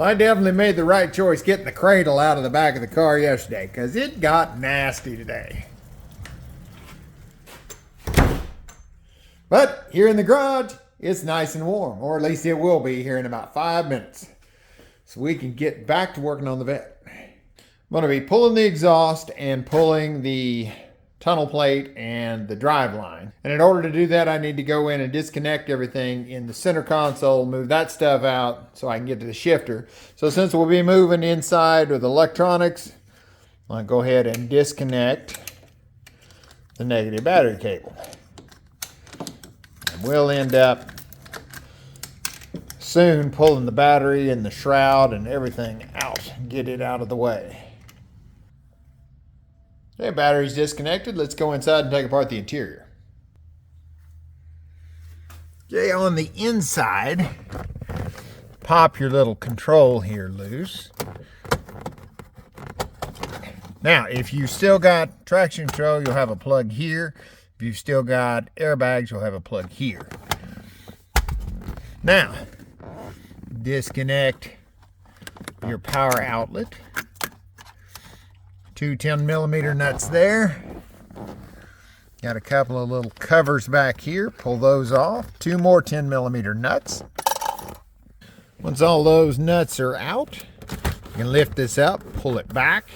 Well, I definitely made the right choice getting the cradle out of the back of the car yesterday, because it got nasty today. But here in the garage, it's nice and warm, or at least it will be here in about 5 minutes. So we can get back to working on the vet. I'm going to be pulling the exhaust and pulling the tunnel plate and the drive line. And in order to do that, I need to go in and disconnect everything in the center console, move that stuff out so I can get to the shifter. So since we'll be moving inside with electronics, I'll go ahead and disconnect the negative battery cable. And we'll end up soon pulling the battery and the shroud and everything out and get it out of the way. Okay, battery's disconnected. Let's go inside and take apart the interior. Okay, on the inside, pop your little control here loose. Now, if you still got traction control, you'll have a plug here. If you've still got airbags, you'll have a plug here. Now, disconnect your power outlet. Two 10mm nuts there. Got a couple of little covers back here. Pull those off. Two more 10mm nuts. Once all those nuts are out, you can lift this up, pull it back.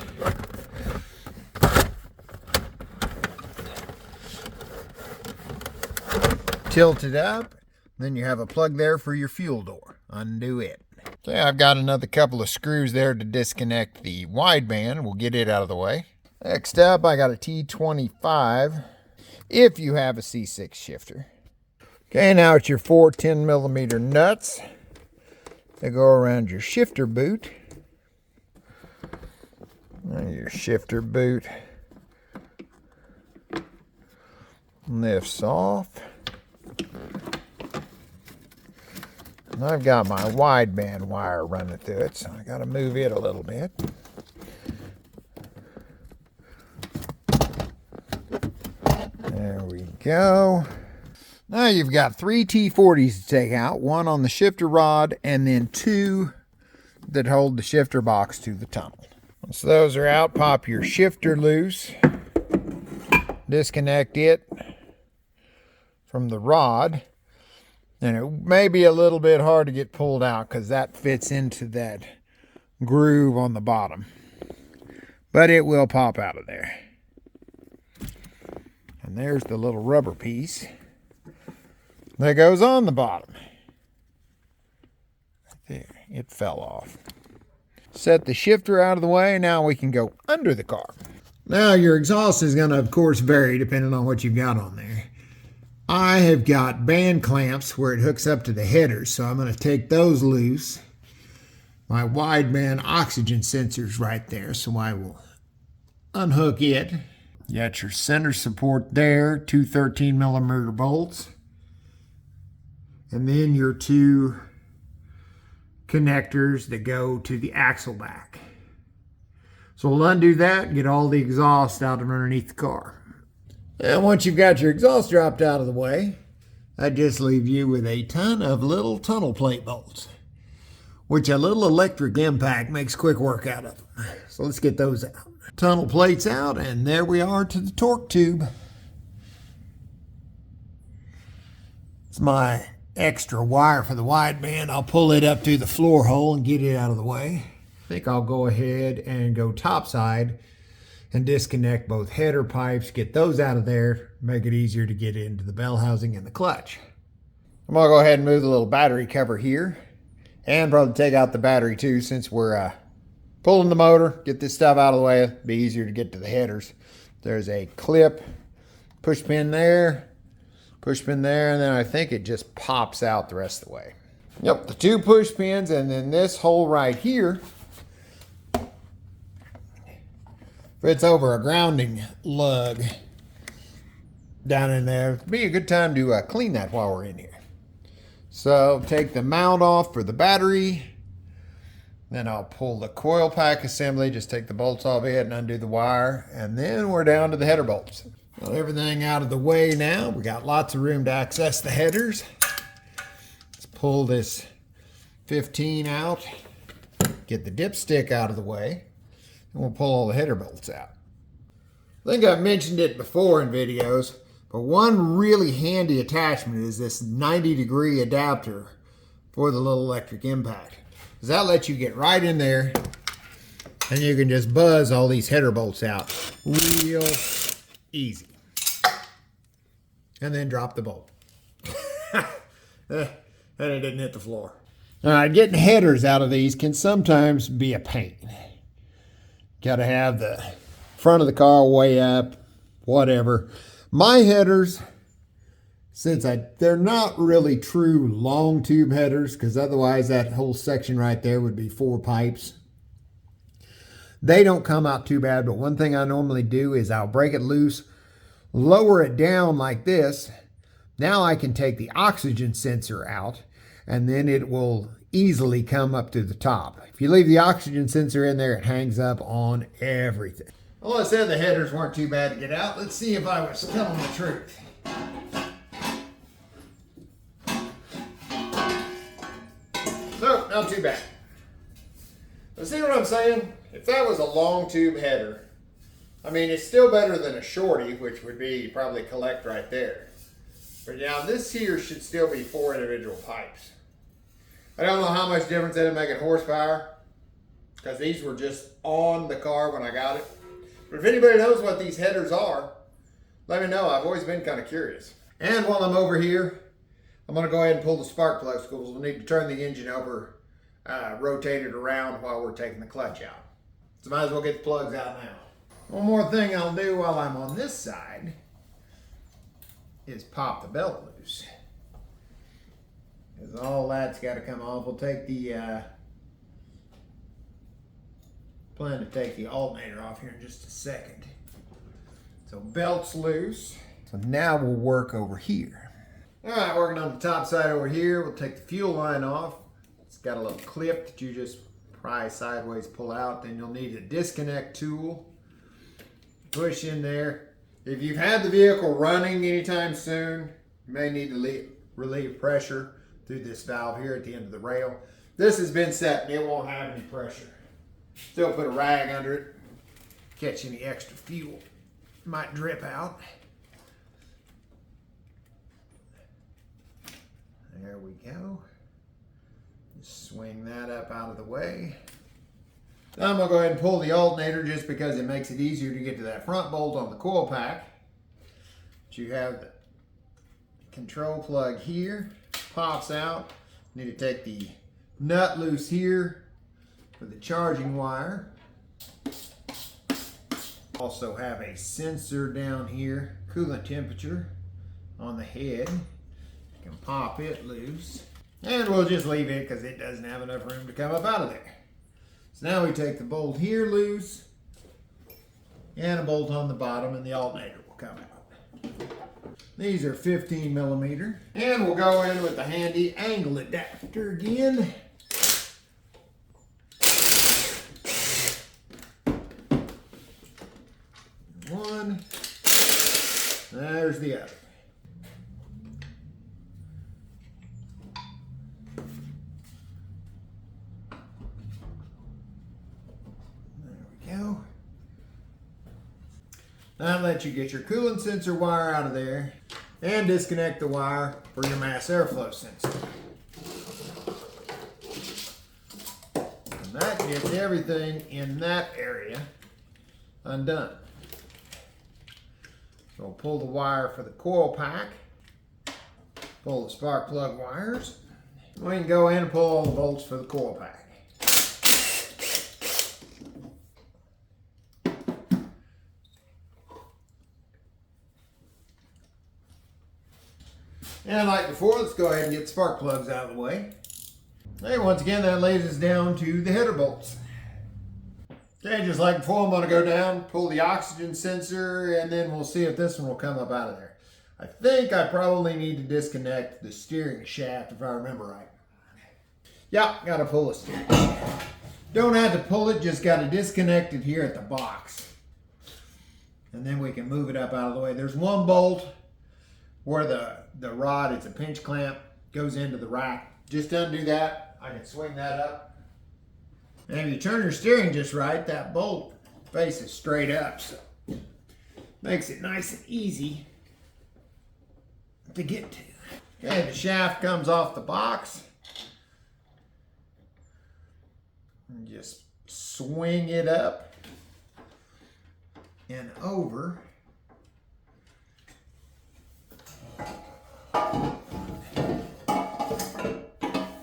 Tilt it up. Then you have a plug there for your fuel door. Undo it. Okay, I've got another couple of screws there to disconnect the wideband. We'll get it out of the way. Next up, I got a T25 if you have a C6 shifter. Okay, now it's your four 10mm nuts. They go around your shifter boot. And your shifter boot lifts off. And I've got my wideband wire running through it, so I got to move it a little bit. There we go. Now you've got three T40s to take out, one on the shifter rod and then two that hold the shifter box to the tunnel. Once those are out, pop your shifter loose, disconnect it from the rod. And it may be a little bit hard to get pulled out because that fits into that groove on the bottom. But it will pop out of there. And there's the little rubber piece that goes on the bottom. There, it fell off. Set the shifter out of the way. Now we can go under the car. Now your exhaust is going to, of course, vary depending on what you've got on there. I have got band clamps where it hooks up to the headers, so I'm going to take those loose. My wideband oxygen sensor's right there, so I will unhook it. You got your center support there, two 13mm bolts. And then your two connectors that go to the axle back. So we'll undo that and get all the exhaust out from underneath the car. And once you've got your exhaust dropped out of the way, I just leave you with a ton of little tunnel plate bolts, which a little electric impact makes quick work out of them. So let's get those out. Tunnel plates out, and there we are to the torque tube. It's my extra wire for the wideband. I'll pull it up to the floor hole and get it out of the way. I think I'll go ahead and go topside and disconnect both header pipes, get those out of there, make it easier to get into the bell housing and the clutch. I'm gonna go ahead and move the little battery cover here and probably take out the battery too, since we're pulling the motor, get this stuff out of the way. It'll be easier to get to the headers. There's a clip, push pin there, and then I think it just pops out the rest of the way. Yep, the two push pins, and then this hole right here fits over a grounding lug down in there. It'd be a good time to clean that while we're in here. So take the mount off for the battery. Then I'll pull the coil pack assembly, just take the bolts off it and undo the wire. And then we're down to the header bolts. Well, everything out of the way now. We got lots of room to access the headers. Let's pull this 15 out. get the dipstick out of the way, and we'll pull all the header bolts out. I think I've mentioned it before in videos, but one really handy attachment is this 90-degree adapter for the little electric impact. Because that lets you get right in there and you can just buzz all these header bolts out real easy. And then drop the bolt. And it didn't hit the floor. All right, getting headers out of these can sometimes be a pain. Got to have the front of the car way up, whatever. My headers, since they're not really true long tube headers, because otherwise that whole section right there would be 4 pipes. They don't come out too bad, but one thing I normally do is I'll break it loose, lower it down like this. Now I can take the oxygen sensor out, and then it will easily come up to the top. If you leave the oxygen sensor in there, it hangs up on everything. Well, I said the headers weren't too bad to get out. Let's see if I was telling the truth. No, not too bad. But see what I'm saying? If that was a long tube header, I mean, it's still better than a shorty, which would be probably collect right there. But now this here should still be 4 individual pipes. I don't know how much difference that'd make in horsepower, because these were just on the car when I got it. But if anybody knows what these headers are, let me know. I've always been kind of curious. And while I'm over here, I'm going to go ahead and pull the spark plug schools. We'll need to turn the engine over, rotate it around while we're taking the clutch out. So might as well get the plugs out now. One more thing I'll do while I'm on this side is pop the belt loose. Because all that's got to come off. We'll take the, plan to take the alternator off here in just a second. So belt's loose. So now we'll work over here. All right, working on the top side over here. We'll take the fuel line off. It's got a little clip that you just pry sideways, pull out. Then you'll need a disconnect tool. Push in there. If you've had the vehicle running anytime soon, you may need to relieve pressure through this valve here at the end of the rail. This has been set and it won't have any pressure. Still put a rag under it, catch any extra fuel. Might drip out. There we go. Just swing that up out of the way. Now I'm going to go ahead and pull the alternator just because it makes it easier to get to that front bolt on the coil pack. But you have the control plug here, pops out. Need to take the nut loose here for the charging wire. Also have a sensor down here, coolant temperature on the head. You can pop it loose. And we'll just leave it because it doesn't have enough room to come up out of there. So now we take the bolt here loose and a bolt on the bottom and the alternator will come out. These are 15 millimeter. And we'll go in with the handy angle adapter again. One, there's the other. Go. Now let you get your coolant sensor wire out of there and disconnect the wire for your mass airflow sensor. And that gets everything in that area undone. So we'll pull the wire for the coil pack, pull the spark plug wires. We can go in and pull all the bolts for the coil pack. And like before, let's go ahead and get the spark plugs out of the way. Hey, once again, that lays us down to the header bolts. Okay, just like before, I'm going to go down, pull the oxygen sensor, and then we'll see if this one will come up out of there. I think I probably need to disconnect the steering shaft if I remember right. Yeah, got to pull the steering shaft. Don't have to pull it, just got to disconnect it here at the box. And then we can move it up out of the way. There's one bolt where the rod, it's a pinch clamp, goes into the rack. Just undo that. I can swing that up. And if you turn your steering just right, that bolt faces straight up, so makes it nice and easy to get to. Okay, the shaft comes off the box. And just swing it up and over.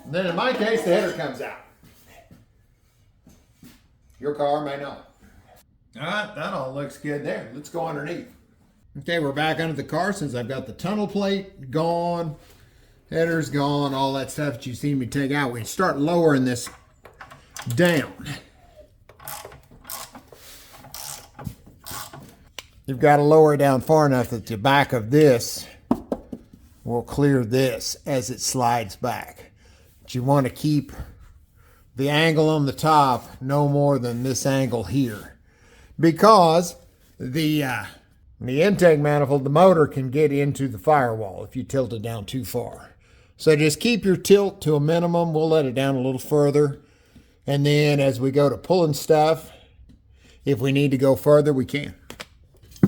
And then in my case, the header comes out. Your car may not. All right, that all looks good there. Let's go underneath. Okay, we're back under the car since I've got the tunnel plate gone, header's gone, all that stuff that you've seen me take out. We start lowering this down. You've got to lower it down far enough that the back of this will clear this as it slides back. But you want to keep the angle on the top no more than this angle here, because the intake manifold, the motor can get into the firewall if you tilt it down too far. So just keep your tilt to a minimum. We'll let it down a little further. And then as we go to pulling stuff, if we need to go further, we can.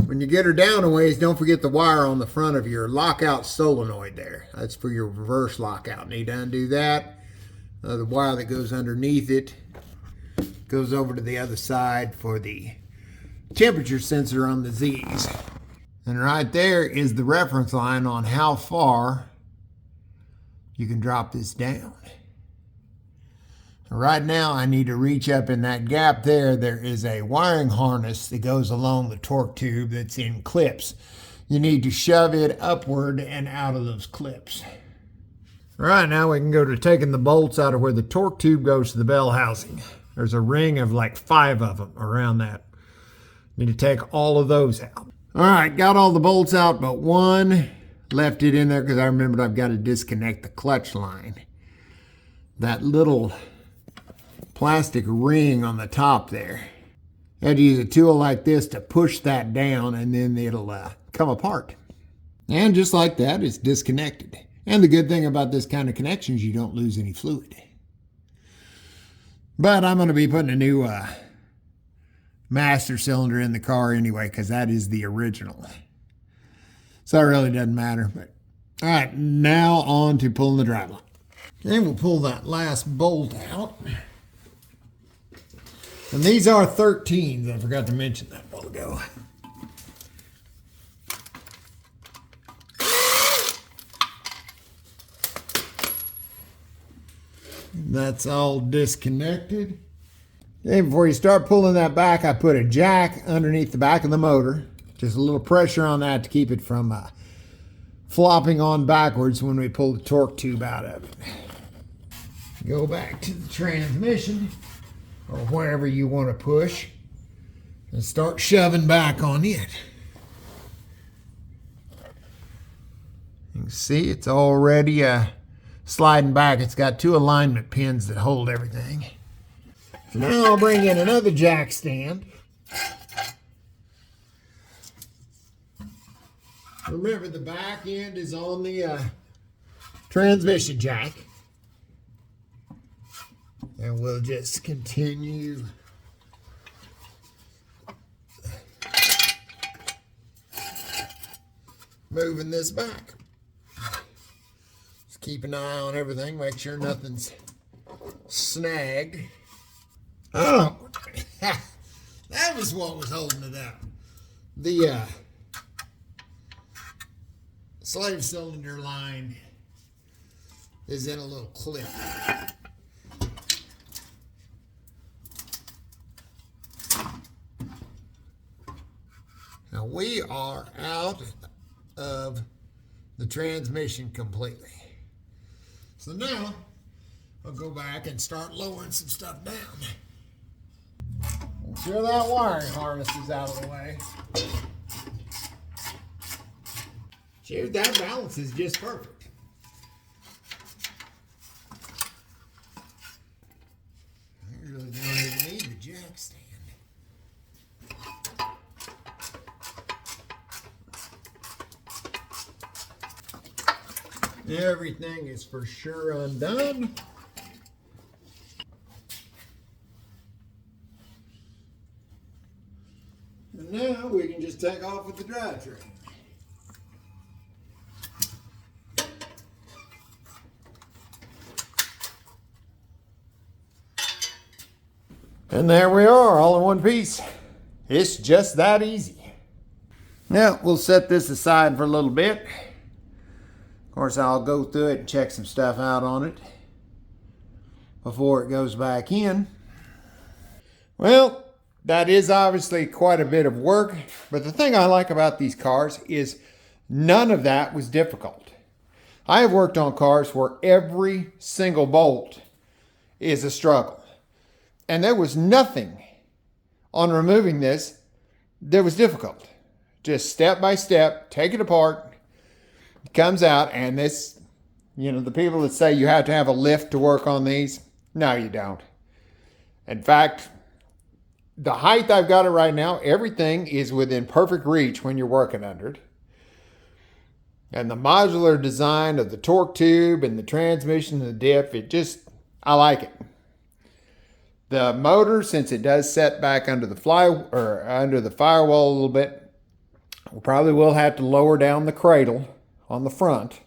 When you get her down a ways, don't forget the wire on the front of your lockout solenoid there. That's for your reverse lockout. Need to undo that. The wire that goes underneath it goes over to the other side for the temperature sensor on the Z's. And right there is the reference line on how far you can drop this down. Right now I need to reach up in that gap there. There is a wiring harness that goes along the torque tube that's in clips. You need to shove it upward and out of those clips. All right, now we can go to taking the bolts out of where the torque tube goes to the bell housing. There's a ring of like 5 of them around that. Need to take all of those out. All right, got all the bolts out but one. Left it in there because I remembered I've got to disconnect the clutch line. That little plastic ring on the top there. You had to use a tool like this to push that down and then it'll come apart. And just like that, it's disconnected. And the good thing about this kind of connection is you don't lose any fluid. But I'm going to be putting a new master cylinder in the car anyway, because that is the original. So it really doesn't matter. But all right, now on to pulling the driveline. Okay, we'll pull that last bolt out. And these are 13s. I forgot to mention that a while ago. That's all disconnected. Okay, before you start pulling that back, I put a jack underneath the back of the motor. Just a little pressure on that to keep it from flopping on backwards when we pull the torque tube out of it. Go back to the transmission or wherever you want to push and start shoving back on it. You can see it's already sliding back. It's got 2 alignment pins that hold everything. So now I'll bring in another jack stand. Remember, the back end is on the transmission jack. And we'll just continue moving this back. Just keep an eye on everything, make sure nothing's snagged. Oh, that was what was holding it up. The slave cylinder line is in a little clip. Now we are out of the transmission completely. So now I'll go back and start lowering some stuff down. Make sure that wiring harness is out of the way. See, that balance is just perfect. I really don't even need the jack stand. Everything is for sure undone. And now we can just take off with the drivetrain. And there we are, all in one piece. It's just that easy. Now we'll set this aside for a little bit. Of course, I'll go through it and check some stuff out on it before it goes back in. Well, that is obviously quite a bit of work, but the thing I like about these cars is none of that was difficult. I have worked on cars where every single bolt is a struggle. And there was nothing on removing this that was difficult. Just step by step, take it apart, it comes out, and this, you know, the people that say you have to have a lift to work on these, no, you don't. In fact, the height I've got it right now, everything is within perfect reach when you're working under it. And the modular design of the torque tube and the transmission and the diff, I like it. The motor, since it does set back under the firewall a little bit, we probably will have to lower down the cradle on the front,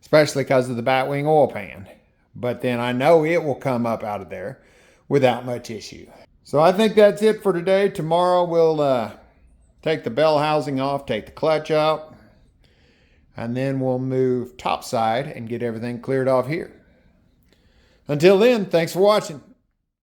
especially because of the batwing oil pan. But then I know it will come up out of there without much issue. So I think that's it for today. Tomorrow we'll take the bell housing off, take the clutch out, and then we'll move topside and get everything cleared off here. Until then, thanks for watching.